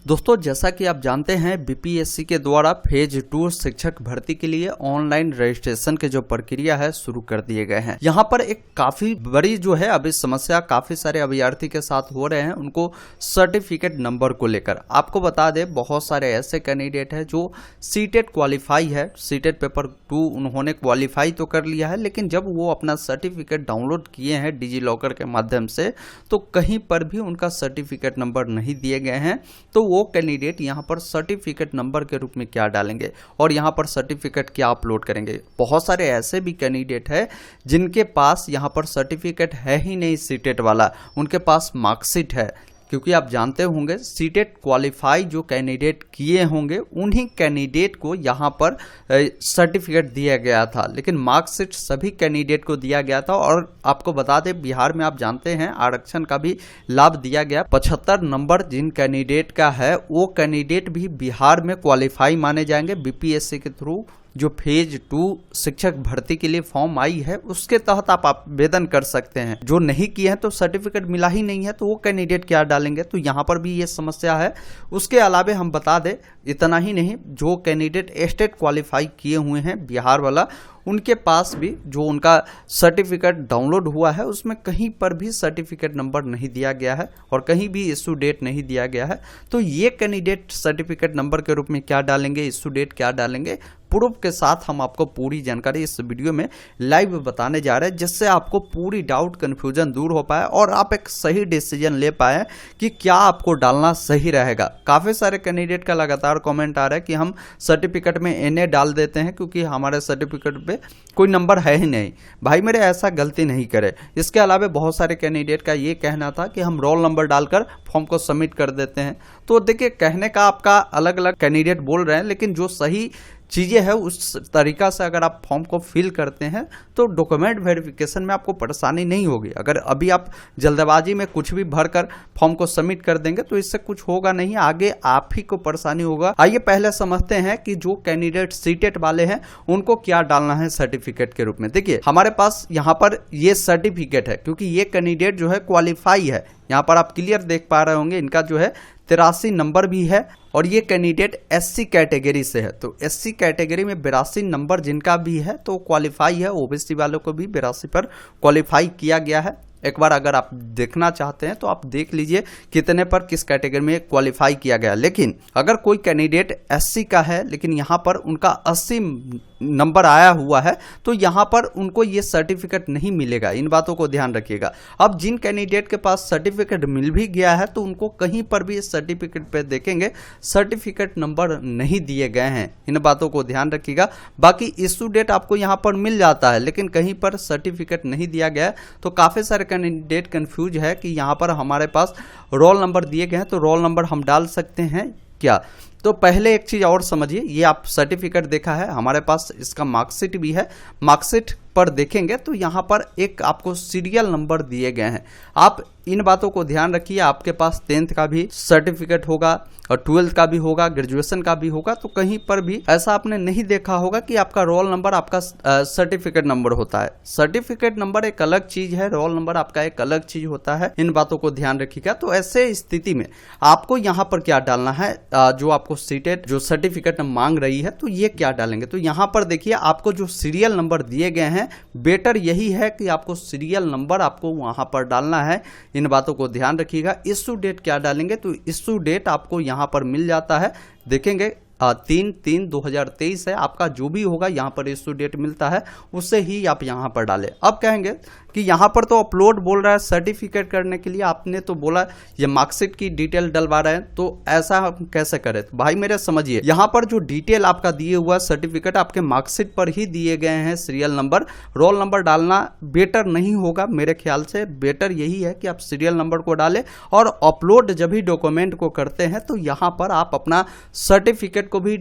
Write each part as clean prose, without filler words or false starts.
दोस्तों, जैसा कि आप जानते हैं बीपीएससी के द्वारा फेज 2 शिक्षक भर्ती के लिए ऑनलाइन रजिस्ट्रेशन के जो प्रक्रिया है शुरू कर दिए गए हैं। यहाँ पर एक काफी बड़ी जो है अभी समस्या काफी सारे अभ्यर्थी के साथ हो रहे हैं, उनको सर्टिफिकेट नंबर को लेकर। आपको बता दें, बहुत सारे ऐसे कैंडिडेट हैं जो सीटेट क्वालिफाई है, सीटेट पेपर 2 उन्होंने क्वालिफाई तो कर लिया है, लेकिन जब वो अपना सर्टिफिकेट डाउनलोड किए हैं डिजी लॉकर के माध्यम से तो कहीं पर भी उनका सर्टिफिकेट नंबर नहीं दिए गए हैं। तो वो कैंडिडेट यहाँ पर सर्टिफिकेट नंबर के रूप में क्या डालेंगे और यहाँ पर सर्टिफिकेट क्या अपलोड करेंगे। बहुत सारे ऐसे भी कैंडिडेट है जिनके पास यहाँ पर सर्टिफिकेट है ही नहीं सीटेट वाला, उनके पास मार्कशीट है। क्योंकि आप जानते होंगे सीटेट क्वालिफाई जो कैंडिडेट किए होंगे उन्हीं कैंडिडेट को यहाँ पर सर्टिफिकेट दिया गया था, लेकिन मार्कशीट सभी कैंडिडेट को दिया गया था। और आपको बता दें, बिहार में आप जानते हैं आरक्षण का भी लाभ दिया गया। 75 नंबर जिन कैंडिडेट का है वो कैंडिडेट भी बिहार में क्वालिफाई माने जाएंगे। बीपीएससी के थ्रू जो फेज 2 शिक्षक भर्ती के लिए फॉर्म आई है उसके तहत आप आवेदन कर सकते हैं। जो नहीं किए हैं तो सर्टिफिकेट मिला ही नहीं है, तो वो कैंडिडेट क्या डालेंगे, तो यहाँ पर भी ये समस्या है। उसके अलावा हम बता दें, इतना ही नहीं, जो कैंडिडेट स्टेट क्वालिफाई किए हुए हैं बिहार वाला, उनके पास भी जो उनका सर्टिफिकेट डाउनलोड हुआ है उसमें कहीं पर भी सर्टिफिकेट नंबर नहीं दिया गया है और कहीं भी इशू डेट नहीं दिया गया है। तो ये कैंडिडेट सर्टिफिकेट नंबर के रूप में क्या डालेंगे, इशू डेट क्या डालेंगे, प्रूफ के साथ हम आपको पूरी जानकारी इस वीडियो में लाइव बताने जा रहे हैं, जिससे आपको पूरी डाउट कन्फ्यूजन दूर हो पाए और आप एक सही डिसीजन ले पाए कि क्या आपको डालना सही रहेगा। काफ़ी सारे कैंडिडेट का लगातार कमेंट आ रहा है कि हम सर्टिफिकेट में NA डाल देते हैं क्योंकि हमारे सर्टिफिकेट पे कोई नंबर है ही नहीं। भाई मेरे, ऐसा गलती नहीं करे। इसके अलावा बहुत सारे कैंडिडेट का ये कहना था कि हम रोल नंबर डालकर फॉर्म को सबमिट कर देते हैं। तो देखिए, कहने का आपका अलग अलग कैंडिडेट बोल रहे हैं, लेकिन जो सही चीज़ें हैं उस तरीका से अगर आप फॉर्म को फिल करते हैं तो डॉक्यूमेंट वेरिफिकेशन में आपको परेशानी नहीं होगी। अगर अभी आप जल्दबाजी में कुछ भी भरकर फॉर्म को सबमिट कर देंगे तो इससे कुछ होगा नहीं, आगे आप ही को परेशानी होगा। आइए पहले समझते हैं कि जो कैंडिडेट सीटेट वाले हैं उनको क्या डालना है सर्टिफिकेट के रूप में। देखिए, हमारे पास यहाँ पर ये सर्टिफिकेट है क्योंकि ये कैंडिडेट जो है क्वालिफाई है। यहाँ पर आप क्लियर देख पा रहे होंगे, इनका जो है 83 नंबर भी है और ये कैंडिडेट SC कैटेगरी से है। तो SC कैटेगरी में 82 नंबर जिनका भी है तो क्वालिफाई है। OBC वालों को भी 82 पर क्वालिफाई किया गया है। एक बार अगर आप देखना चाहते हैं तो आप देख लीजिए कितने पर किस कैटेगरी में क्वालिफाई किया गया। लेकिन अगर कोई कैंडिडेट SC का है लेकिन यहाँ पर उनका 80 नंबर आया हुआ है तो यहाँ पर उनको ये सर्टिफिकेट नहीं मिलेगा। इन बातों को ध्यान रखिएगा। अब जिन कैंडिडेट के पास सर्टिफिकेट मिल भी गया है तो उनको कहीं पर भी इस सर्टिफिकेट पे देखेंगे सर्टिफिकेट नंबर नहीं दिए गए हैं। इन बातों को ध्यान रखिएगा। बाकी इशू डेट आपको यहाँ पर मिल जाता है लेकिन कहीं पर सर्टिफिकेट नहीं दिया गया है। तो काफ़ी सारे कैंडिडेट कंफ्यूज है कि यहाँ पर हमारे पास रोल नंबर दिए गए हैं तो रोल नंबर हम डाल सकते हैं क्या। तो पहले एक चीज़ और समझिए, ये आप सर्टिफिकेट देखा है, हमारे पास इसका मार्कशीट भी है। मार्कशीट पर देखेंगे तो यहाँ पर एक आपको सीरियल नंबर दिए गए हैं। आप इन बातों को ध्यान रखिए। आपके पास 10th का भी सर्टिफिकेट होगा और 12th का भी होगा, ग्रेजुएशन का भी होगा, तो कहीं पर भी ऐसा आपने नहीं देखा होगा कि आपका रोल नंबर आपका सर्टिफिकेट नंबर होता है। सर्टिफिकेट नंबर एक अलग चीज है, रोल नंबर आपका एक अलग चीज होता है। इन बातों को ध्यान रखिएगा। तो ऐसे स्थिति में आपको यहाँ पर क्या डालना है, जो आपको सीटेट जो सर्टिफिकेट मांग रही है तो ये क्या डालेंगे। तो यहाँ पर देखिए, आपको जो सीरियल नंबर दिए गए हैं, बेटर यही है कि आपको सीरियल नंबर आपको वहां पर डालना है। इन बातों को ध्यान रखिएगा। इशू डेट क्या डालेंगे, तो इशू डेट आपको यहाँ पर मिल जाता है। देखेंगे 3/3/2023 है आपका, जो भी होगा यहाँ पर इशू डेट मिलता है उससे ही आप यहाँ पर डालें। अब कहेंगे कि यहाँ पर तो अपलोड बोल रहा है सर्टिफिकेट करने के लिए, आपने तो बोला ये मार्कशीट की डिटेल डलवा रहे हैं, तो ऐसा हम कैसे करें। तो भाई मेरे समझिए, यहाँ पर जो डिटेल आपका दिए हुआ सर्टिफिकेट आपके मार्कशीट पर ही दिए गए हैं सीरियल नंबर। रोल नंबर डालना बेटर नहीं होगा मेरे ख्याल से। बेटर यही है कि आप सीरियल नंबर को डालें और अपलोड जब भी डॉक्यूमेंट को करते हैं तो यहाँ पर आप अपना सर्टिफिकेट को भी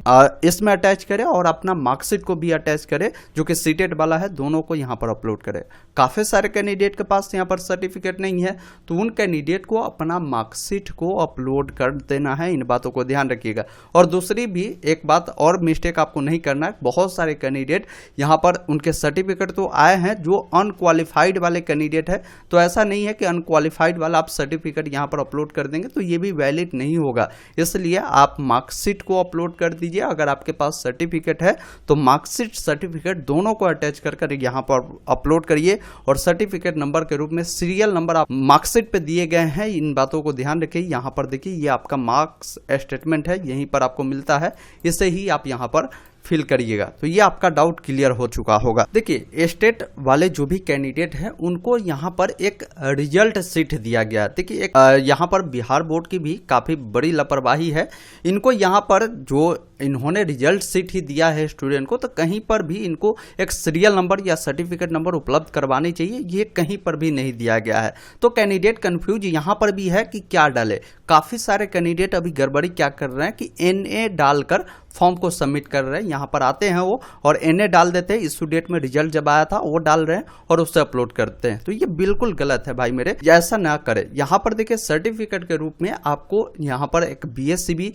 इसमें अटैच करें और अपना मार्कशीट को भी अटैच करें जो कि सीटेट वाला है, दोनों को यहाँ पर अपलोड करें। काफी सारे सारे कैंडिडेट के पास यहाँ पर सर्टिफिकेट नहीं है, तो उन कैंडिडेट को अपना मार्कशीट को अपलोड कर देना है। इन बातों को ध्यान रखिएगा। और दूसरी भी एक बात और मिस्टेक आपको नहीं करना है, बहुत सारे कैंडिडेट यहाँ पर उनके सर्टिफिकेट तो आए हैं जो अनक्वालिफाइड वाले कैंडिडेट है, तो ऐसा नहीं है कि अनक्वालिफाइड वाला आप सर्टिफिकेट यहाँ पर अपलोड कर देंगे तो ये भी वैलिड नहीं होगा। इसलिए आप मार्कशीट को अपलोड कर दीजिए। अगर आपके पास सर्टिफिकेट है तो मार्कशीट सर्टिफिकेट दोनों को अटैच कर यहाँ पर अपलोड करिए, और सर्टिफिकेट नंबर के रूप में सीरियल नंबर आप मार्कशीट पे दिए गए हैं। इन बातों को ध्यान रखिए। यहाँ पर देखिए ये आपका मार्क्स स्टेटमेंट है, यहीं पर आपको मिलता है, इसे ही आप यहाँ पर फिल करिएगा। तो ये आपका डाउट क्लियर हो चुका होगा। देखिए स्टेट वाले जो भी कैंडिडेट हैं उनको यहाँ पर एक रिजल्ट शीट दिया गया। देखिए यहाँ पर बिहार बोर्ड की भी काफ़ी बड़ी लापरवाही है। इनको यहाँ पर जो इन्होंने रिजल्ट शीट ही दिया है स्टूडेंट को, तो कहीं पर भी इनको एक सीरियल नंबर या सर्टिफिकेट नंबर उपलब्ध करवानी चाहिए, ये कहीं पर भी नहीं दिया गया है। तो कैंडिडेट कंफ्यूज यहाँ पर भी है कि क्या डाले। काफ़ी सारे कैंडिडेट अभी गड़बड़ी क्या कर रहे हैं कि NA डालकर फॉर्म को सबमिट कर रहे हैं। यहाँ पर आते हैं वो और NA डाल देते हैं, इस डेट में रिजल्ट जब आया था वो डाल रहे हैं और उससे अपलोड करते हैं। तो ये बिल्कुल गलत है भाई मेरे, ऐसा ना करें। यहाँ पर देखिए सर्टिफिकेट के रूप में आपको यहाँ पर एक BSCB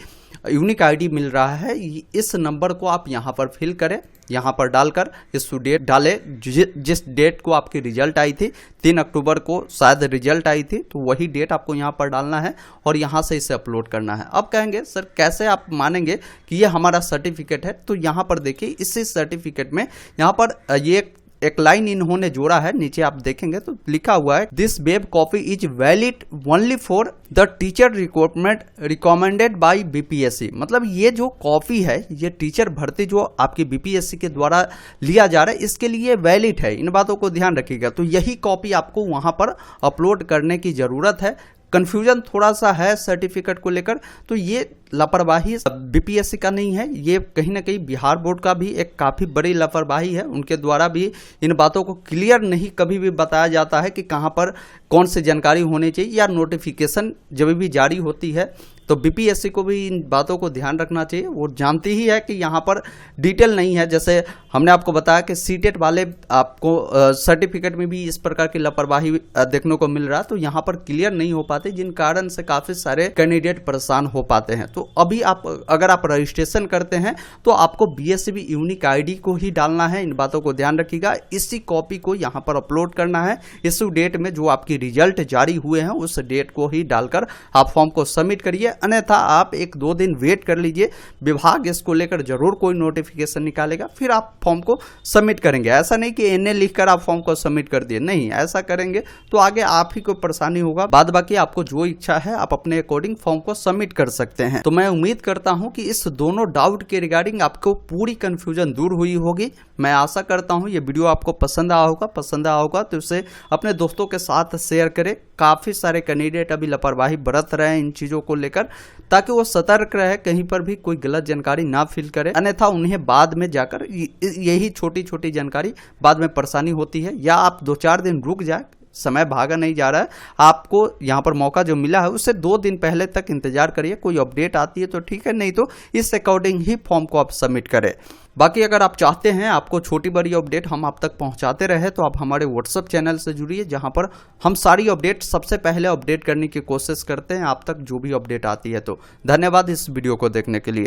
यूनिक ID मिल रहा है। इस नंबर को आप यहाँ पर फिल करें, यहाँ पर डालकर इस डेट डाले जिस डेट को आपकी रिजल्ट आई थी, 3 अक्टूबर को शायद रिजल्ट आई थी, तो वही डेट आपको यहाँ पर डालना है और यहाँ से इसे अपलोड करना है। अब कहेंगे सर कैसे आप मानेंगे कि ये हमारा सर्टिफिकेट है? तो यहाँ पर देखिए इसी सर्टिफिकेट में यहाँ पर ये एक लाइन इन्होंने जोड़ा है, नीचे आप देखेंगे तो लिखा हुआ है this web copy is valid only for the teacher recruitment recommended by BPSC। मतलब ये जो कॉपी है, ये टीचर भर्ती जो आपकी BPSC के द्वारा लिया जा रहा है, इसके लिए वैलिड है। इन बातों को ध्यान रखिएगा। तो यही कॉपी आपको वहां पर अपलोड करने की जरूरत है। कंफ्यूजन थोड़ा सा है सर्टिफिकेट को लेकर, तो ये लापरवाही BPSC का नहीं है, ये कहीं ना कहीं बिहार बोर्ड का भी एक काफ़ी बड़ी लापरवाही है। उनके द्वारा भी इन बातों को क्लियर नहीं कभी भी बताया जाता है कि कहाँ पर कौन सी जानकारी होनी चाहिए, या नोटिफिकेशन जब भी जारी होती है तो BPSC को भी इन बातों को ध्यान रखना चाहिए। वो जानती ही है कि यहाँ पर डिटेल नहीं है। जैसे हमने आपको बताया कि सीटेट वाले आपको सर्टिफिकेट में भी इस प्रकार की लापरवाही देखने को मिल रहा है, तो यहाँ पर क्लियर नहीं हो पाते, जिन कारण से काफ़ी सारे कैंडिडेट परेशान हो पाते हैं। तो अभी आप अगर आप रजिस्ट्रेशन करते हैं तो आपको BSCB यूनिक ID को ही डालना है। इन बातों को ध्यान रखिएगा। इसी कॉपी को यहाँ पर अपलोड करना है। इस डेट में जो आपकी रिजल्ट जारी हुए हैं उस डेट को ही डालकर आप फॉर्म को सबमिट करिए, अन्यथा आप 1-2 दिन वेट कर लीजिए। विभाग इसको लेकर जरूर कोई नोटिफिकेशन निकालेगा, फिर आप फॉर्म को सबमिट करेंगे। ऐसा नहीं कि NA लिखकर आप फॉर्म को सबमिट कर दिए, नहीं, ऐसा करेंगे तो आगे आप ही को परेशानी होगा। बाद बाकी आपको जो इच्छा है आप अपने अकॉर्डिंग फॉर्म को सबमिट कर सकते हैं। तो मैं उम्मीद करता हूं कि इस दोनों डाउट के रिगार्डिंग आपको पूरी कंफ्यूजन दूर हुई होगी। मैं आशा करता हूं ये वीडियो आपको पसंद आया होगा तो इसे अपने दोस्तों के साथ शेयर करें। काफ़ी सारे कैंडिडेट अभी लापरवाही बरत रहे हैं इन चीज़ों को लेकर, ताकि वो सतर्क रहे, कहीं पर भी कोई गलत जानकारी ना फिल करे, अन्यथा उन्हें बाद में जाकर यही छोटी छोटी जानकारी बाद में परेशानी होती है। या आप 2-4 दिन रुक जाए, समय भागा नहीं जा रहा है, आपको यहाँ पर मौका जो मिला है उससे 2 दिन पहले तक इंतजार करिए। कोई अपडेट आती है तो ठीक है, नहीं तो इस अकॉर्डिंग ही फॉर्म को आप सबमिट करें। बाकी अगर आप चाहते हैं आपको छोटी बड़ी अपडेट हम आप तक पहुंचाते रहे तो आप हमारे WhatsApp चैनल से जुड़िए, जहां पर हम सारी अपडेट सबसे पहले अपडेट करने की कोशिश करते हैं आप तक जो भी अपडेट आती है। तो धन्यवाद इस वीडियो को देखने के लिए।